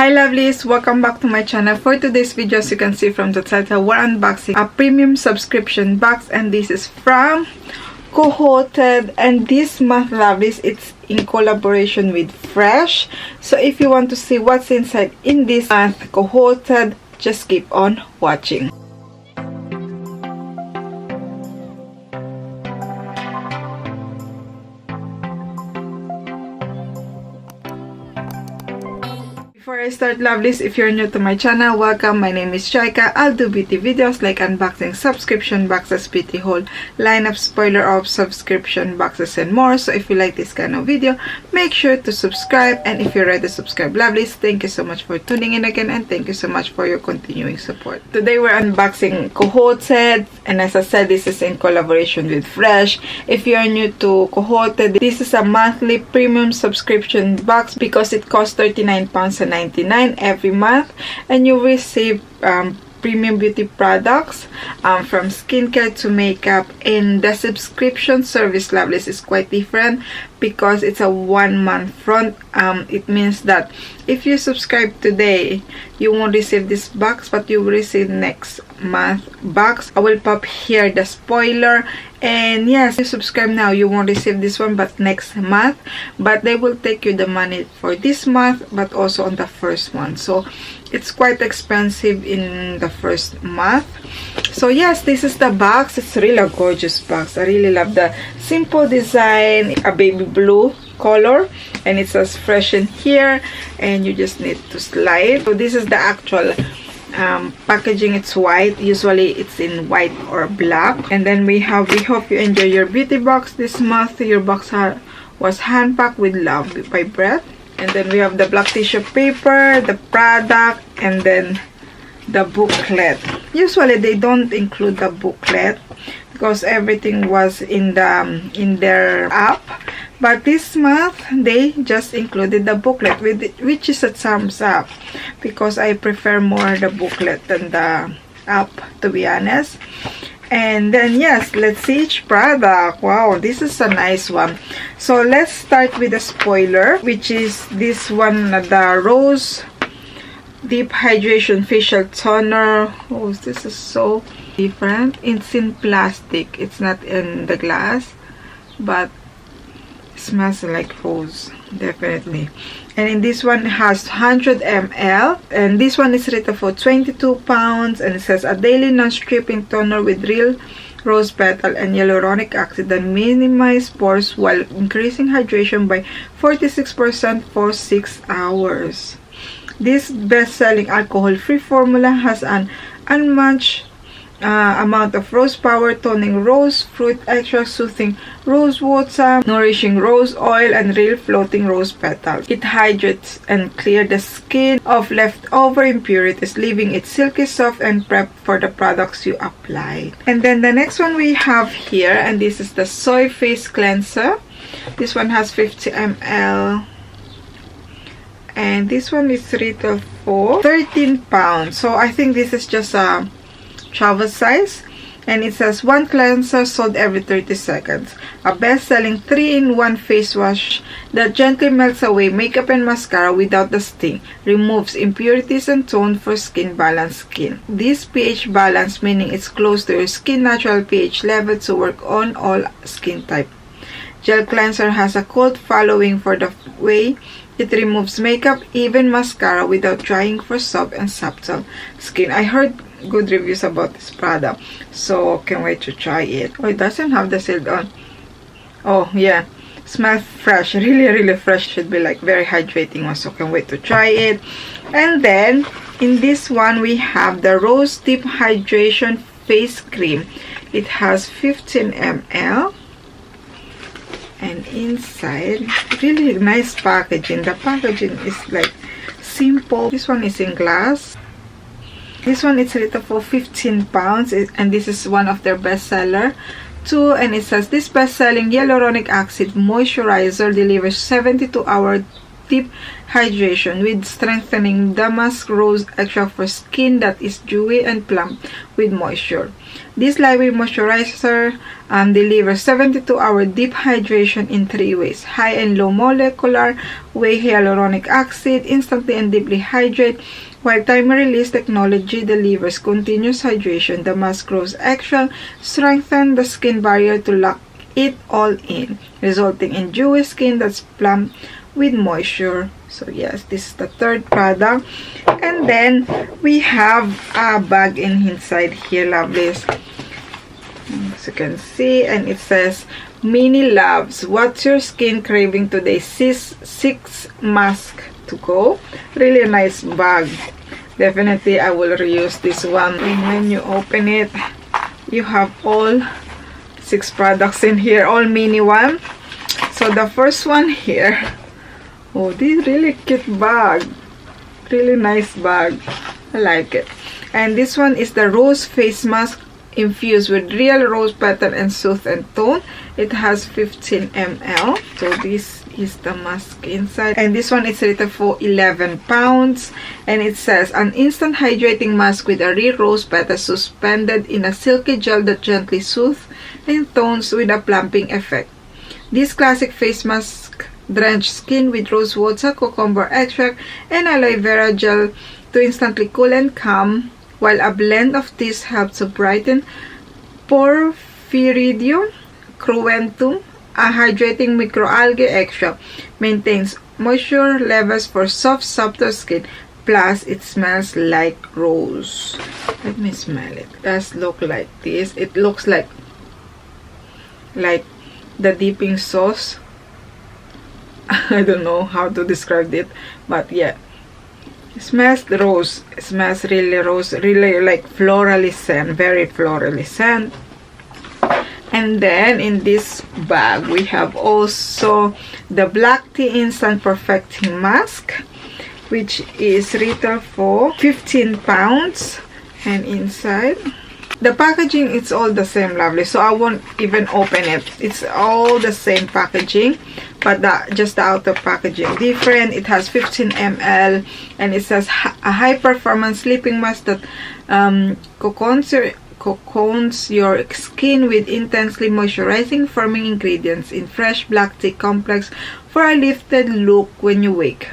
Hi lovelies, welcome back to my channel. For today's video, as you can see from the title, we're unboxing a premium subscription box, and this is from Cohorted, and this month lovelies, it's in collaboration with Fresh. So if you want to see what's inside in this month Cohorted, just keep on watching. Before I start lovelies, if you're new to my channel, welcome. My name is Jayca. I'll do beauty videos like unboxing subscription boxes, beauty haul, lineup, spoiler of subscription boxes, and more. So if you like this kind of video, make sure to subscribe, and if you're already subscribed lovelies, thank you so much for tuning in again, and thank you so much for your continuing support. Today we're unboxing Cohorted, and as I said, this is in collaboration with Fresh. If you're new to Cohorted, this is a monthly premium subscription box because it costs £39.99 every month, and you receive premium beauty products from skincare to makeup. And the subscription service lovelies is quite different because it's a 1 month front. It means that if you subscribe today, you won't receive this box, but you will receive next month box. I will pop here the spoiler, and yes, if you subscribe now, you won't receive this one but next month, but they will take you the money for this month but also on the first one, so it's quite expensive in the first month. So yes, this is the box. It's really a gorgeous box. I really love the simple design, a baby blue color, and it says Fresh in here, and you just need to slide. So this is the actual packaging. It's white. Usually it's in white or black. And then we hope you enjoy your beauty box this month. Your box was hand packed with love by Brett. And then we have the black tissue paper, the product, and then the booklet. Usually they don't include the booklet because everything was in their app, but this month they just included the booklet, which is a thumbs up because I prefer more the booklet than the app, to be honest. And then yes, let's see each product. Wow, this is a nice one. So let's start with the spoiler, which is this one, the Rose Deep Hydration Facial Toner. Oh, this is so different. It's in plastic. It's not in the glass, but it smells like rose, definitely. And in this one, it has 100 ml, and this one is rated for £22, and it says a daily non-stripping toner with real rose petal and hyaluronic acid that minimize pores while increasing hydration by 46% for 6 hours. This best-selling alcohol-free formula has an unmatched amount of rose power, toning rose fruit extract, soothing rose water, nourishing rose oil, and real floating rose petals. It hydrates and clears the skin of leftover impurities, leaving it silky soft and prepped for the products you apply. And then the next one we have here, and this is the Soy Face Cleanser. This one has 50 ml. And this one is retail for £13. So I think this is just a travel size, and it says one cleanser sold every 30 seconds. A best-selling 3-in-1 face wash that gently melts away makeup and mascara without the sting, removes impurities, and tone for skin balanced skin. This pH balance, meaning it's close to your skin natural pH level to work on all skin type. Gel cleanser has a cult following for the way it removes makeup, even mascara, without trying for soft and subtle skin. I heard good reviews about this product, so can't wait to try it. Oh, it doesn't have the sealed on. Oh yeah, smells fresh, really fresh. Should be like very hydrating one, so can't wait to try it. And then in this one we have the Rose Deep Hydration Face Cream. It has 15 ml. And inside, really nice packaging. The packaging is like simple. This one is in glass. This one is rated for £15, and this is one of their bestseller too. And it says this best-selling hyaluronic acid moisturizer delivers 72-hour deep hydration with strengthening damask rose extract for skin that is dewy and plump with moisture. This lightweight moisturizer delivers 72-hour deep hydration in 3 ways. High and low molecular weight hyaluronic acid instantly and deeply hydrate, while timer release technology delivers continuous hydration. Damask rose extract strengthens the skin barrier to lock it all in, resulting in dewy skin that's plump with moisture. So yes, this is the third product. And then we have a bag inside here, lovelies, as you can see, and it says mini loves, what's your skin craving today? 6 mask to go. Really nice bag. Definitely I will reuse this one. And when you open it, you have all 6 products in here, all mini one. So the first one here, oh, this really cute bag, really nice bag, I like it. And this one is the rose face mask infused with real rose petal and soothe and tone. It has 15 ml. So this is the mask inside, and this one is rated for 11 pounds, and it says an instant hydrating mask with a real rose petal suspended in a silky gel that gently soothes and tones with a plumping effect. This classic face mask drench skin with rose water, cucumber extract, and aloe vera gel to instantly cool and calm, while a blend of these helps to brighten Porphyridium cruentum, a hydrating microalgae extract, maintains moisture levels for soft, softer skin, plus it smells like rose. Let me smell it. It does look like this. It looks like the dipping sauce. I don't know how to describe it, but yeah, it smells rose. It smells really rose, really like florally scent, very florally scent. And then in this bag we have also the black tea instant perfecting mask, which is retail for 15 pounds. And inside the packaging, it's all the same, lovely, so I won't even open it. It's all the same packaging, but just the outer packaging different. It has 15 ml, and it says a high performance sleeping mask that cocoons your skin with intensely moisturizing firming ingredients in fresh black tea complex for a lifted look when you wake.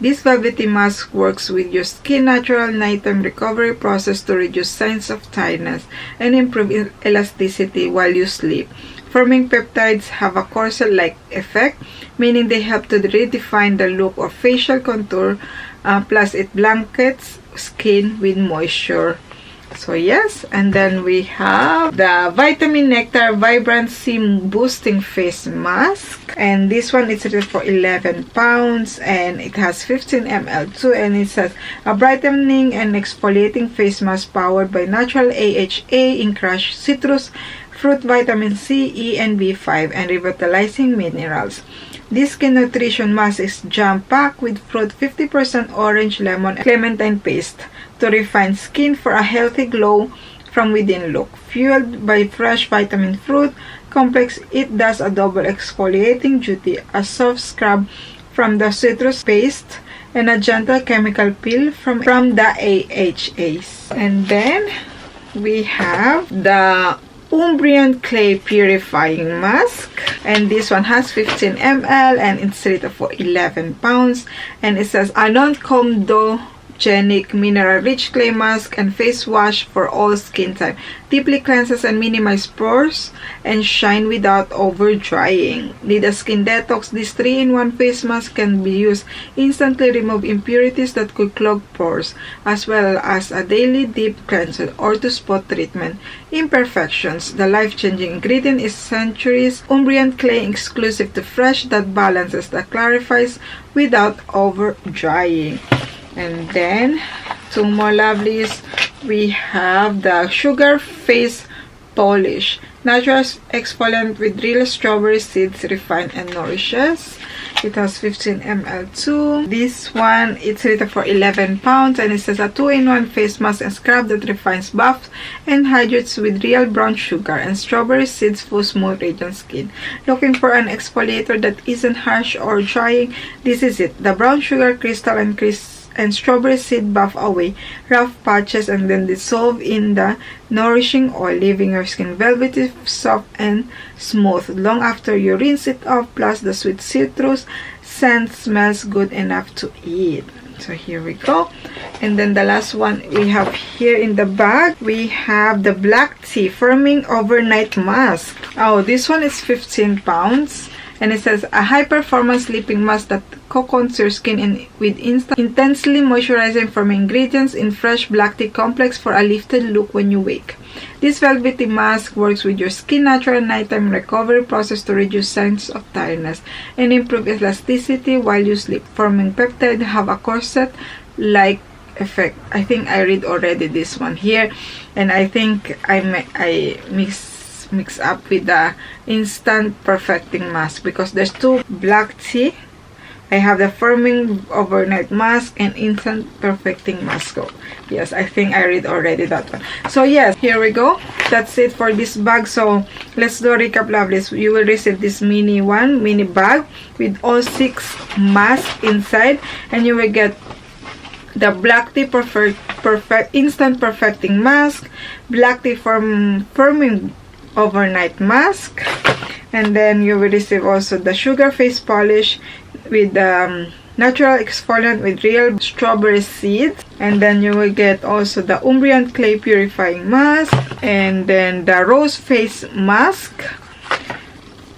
This velvety mask works with your skin natural nighttime recovery process to reduce signs of tiredness and improve elasticity while you sleep. Firming peptides have a corset-like effect, meaning they help to redefine the look or facial contour, plus it blankets skin with moisture. So yes, and then we have the Vitamin Nectar Vibrancy Boosting Face Mask, and this one is rated for 11 pounds, and it has 15 ml too, and it says a brightening and exfoliating face mask powered by natural AHA in crushed citrus fruit, vitamin C, E, and B5, and revitalizing minerals. This skin nutrition mask is jam-packed with fruit, 50% orange, lemon, and clementine paste to refine skin for a healthy glow from within look. Fueled by fresh vitamin fruit complex, it does a double exfoliating duty, a soft scrub from the citrus paste and a gentle chemical peel from the AHAs. And then we have the Umbreon Clay Purifying Mask, and this one has 15 ml and it's rated for 11 pounds, and it says a non-comedogenic mineral-rich clay mask and face wash for all skin type. Deeply cleanses and minimizes pores and shine without over drying. Need a skin detox? This 3-in-1 face mask can be used instantly remove impurities that could clog pores, as well as a daily deep cleanser or to spot treatment imperfections. The life-changing ingredient is Centuries Umbreon Clay exclusive to Fresh that balances, that clarifies without over drying. And then 2 more lovelies. We have the Sugar Face Polish, natural exfoliant with real strawberry seeds, refined and nourishes. It has 15 ml too. This one, it's rated for 11 pounds, and it says a 2-in-1 face mask and scrub that refines, buffs, and hydrates with real brown sugar and strawberry seeds for smooth, radiant skin. Looking for an exfoliator that isn't harsh or drying? This is it. The brown sugar crystal and strawberry seed buff away rough patches and then dissolve in the nourishing oil, leaving your skin velvety, soft, and smooth long after you rinse it off. Plus, the sweet citrus scent smells good enough to eat. So here we go. And then the last one we have here in the bag, we have the black tea firming overnight mask. Oh, this one is 15 pounds. And it says a high-performance sleeping mask that cocoons your skin with intensely moisturizing firming ingredients in fresh black tea complex for a lifted look when you wake. This velvety mask works with your skin natural nighttime recovery process to reduce signs of tiredness and improve elasticity while you sleep. Forming peptide have a corset-like effect. I think I read already this one here, and I think I mix up with the instant perfecting mask because there's two black tea. I have the firming overnight mask and instant perfecting mask. So yes, I think I read already that one. So yes, here we go. That's it for this bag. So let's do a recap, lovelies. You will receive this mini bag with all 6 masks inside, and you will get the black tea instant perfecting mask, black tea firming overnight mask, and then you will receive also the sugar face polish with natural exfoliant with real strawberry seeds, and then you will get also the Umbreon clay purifying mask, and then the rose face mask,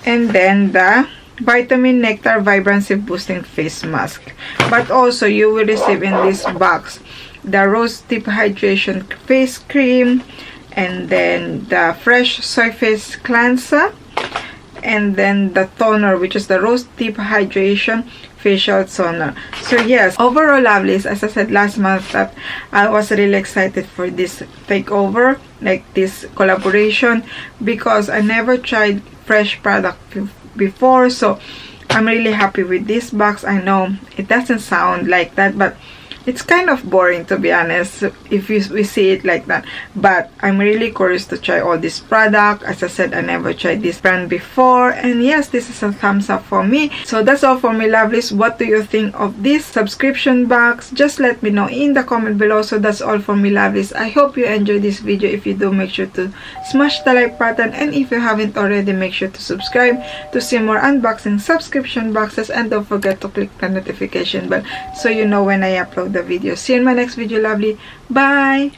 and then the vitamin nectar vibrancy boosting face mask. But also you will receive in this box the rose tip hydration face cream, and then the fresh soy face cleanser, and then the toner, which is the rose tip hydration facial toner. So yes, overall, lovelies, as I said last month, that I was really excited for this takeover, like this collaboration, because I never tried fresh product before. So I'm really happy with this box. I know it doesn't sound like that, but it's kind of boring, to be honest, if we see it like that. But I'm really curious to try all this product. As I said, I never tried this brand before, and yes, this is a thumbs up for me. So that's all for me, lovelies. What do you think of this subscription box? Just let me know in the comment below. So that's all for me, lovelies. I hope you enjoyed this video. If you do, make sure to smash the like button, and if you haven't already, make sure to subscribe to see more unboxing subscription boxes, and don't forget to click the notification bell so you know when I upload the video. See you in my next video, lovely. Bye.